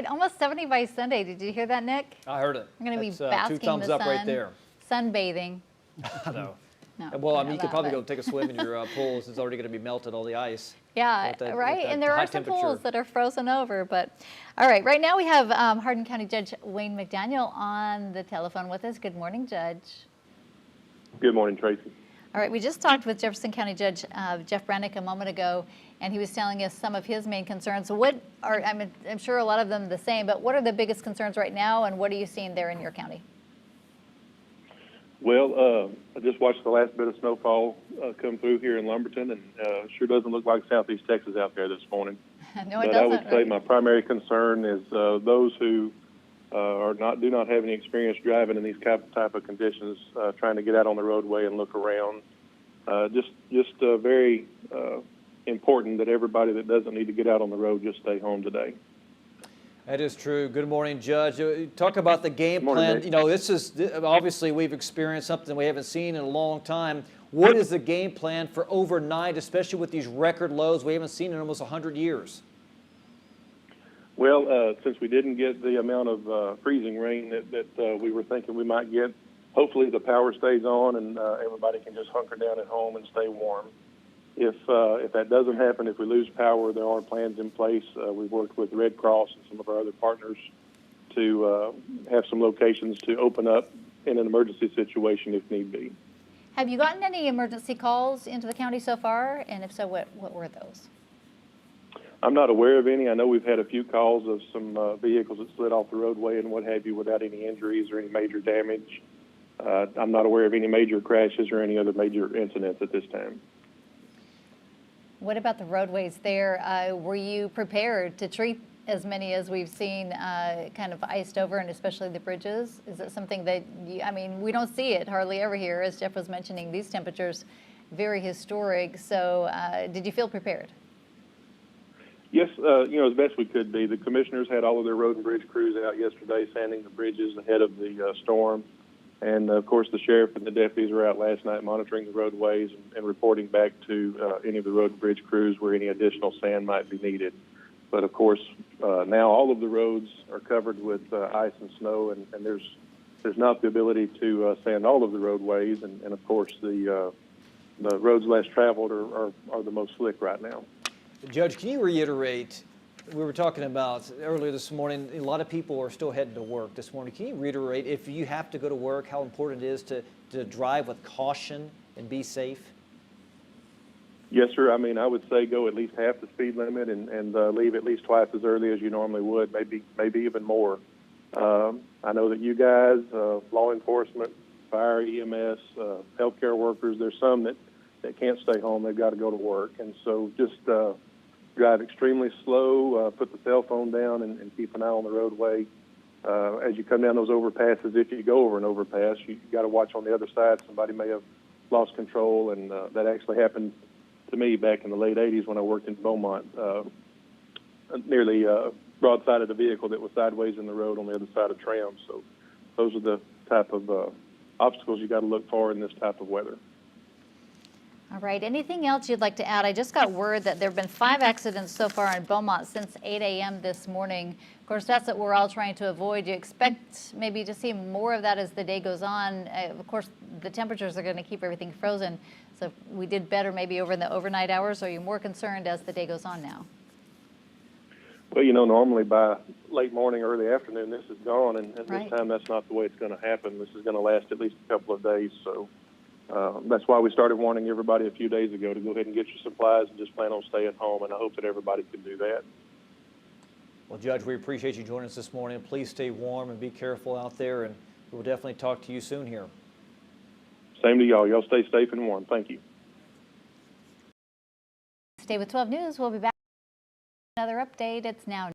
Almost 70 by Sunday. Did you hear that, Nick? I heard it. We're going to be That's, basking two thumbs in the up sun, right there. sunbathing. No. No, Well, I know mean, you could that, probably but- go take a swim in your pool. It's already going to be melted, all the ice. Yeah, With that- right. with that And there high are some temperature. pools that are frozen over. But all right, right now we have Hardin County Judge Wayne McDaniel on the telephone with us. Good morning, Judge. Good morning, Tracy. All right, we just talked with Jefferson County Judge Jeff Brannick a moment ago, and he was telling us some of his main concerns. What are, I'm sure a lot of them the same, but what are the biggest concerns right now, and what are you seeing there in your county? Well, I just watched the last bit of snowfall come through here in Lumberton, and sure doesn't look like Southeast Texas out there this morning. No, it but doesn't. I would say right? my primary concern is those who do not have any experience driving in these type of conditions, trying to get out on the roadway and look around. Just very important that everybody that doesn't need to get out on the road just stay home today. That is true. Good morning, Judge. Talk about the game Morning, plan. Nick. You know, this is obviously we've experienced something we haven't seen in a long time. What is the game plan for overnight, especially with these record lows we haven't seen in almost 100 years? Well, since we didn't get the amount of freezing rain that we were thinking we might get, hopefully the power stays on and everybody can just hunker down at home and stay warm. If that doesn't happen, if we lose power, there are plans in place. We've worked with Red Cross and some of our other partners to have some locations to open up in an emergency situation if need be. Have you gotten any emergency calls into the county so far? And if so, what were those? I'm not aware of any. I know we've had a few calls of some vehicles that slid off the roadway and what have you without any injuries or any major damage. I'm not aware of any major crashes or any other major incidents at this time. What about the roadways there? Were you prepared to treat as many as we've seen kind of iced over, and especially the bridges? Is it something that, we don't see it hardly ever here, as Jeff was mentioning, these temperatures, very historic. So did you feel prepared? Yes, as best we could be. The commissioners had all of their road and bridge crews out yesterday sanding the bridges ahead of the storm. And, of course, the sheriff and the deputies were out last night monitoring the roadways and reporting back to any of the road and bridge crews where any additional sand might be needed. But, of course, now all of the roads are covered with ice and snow, and there's not the ability to sand all of the roadways. And of course, the roads less traveled are the most slick right now. Judge, can you reiterate, we were talking about earlier this morning, a lot of people are still heading to work this morning. Can you reiterate, if you have to go to work, how important it is to drive with caution and be safe? Yes, sir. I would say go at least half the speed limit and leave at least twice as early as you normally would, maybe even more. I know that you guys, law enforcement, fire, EMS, healthcare workers, there's some that can't stay home. They've got to go to work. And so just drive extremely slow, put the cell phone down, and keep an eye on the roadway. As you come down those overpasses, if you go over an overpass, you got to watch on the other side. Somebody may have lost control, and that actually happened to me back in the late 80s when I worked in Beaumont, nearly broadsided a vehicle that was sideways in the road on the other side of tram. So those are the type of obstacles you got to look for in this type of weather. All right. Anything else you'd like to add? I just got word that there have been 5 accidents so far in Beaumont since 8 a.m. this morning. Of course, that's what we're all trying to avoid. You expect maybe to see more of that as the day goes on. Of course, the temperatures are going to keep everything frozen. So if we did better maybe over in the overnight hours. Are you more concerned as the day goes on now? Well, normally by late morning, early afternoon, this is gone. And Right. this time, that's not the way it's going to happen. This is going to last at least a couple of days. So that's why we started warning everybody a few days ago to go ahead and get your supplies and just plan on staying home, and I hope that everybody can do that. Well, Judge, we appreciate you joining us this morning. Please stay warm and be careful out there, and we'll definitely talk to you soon here. Same to y'all. Y'all stay safe and warm. Thank you. Stay with 12 News. We'll be back with another update. It's now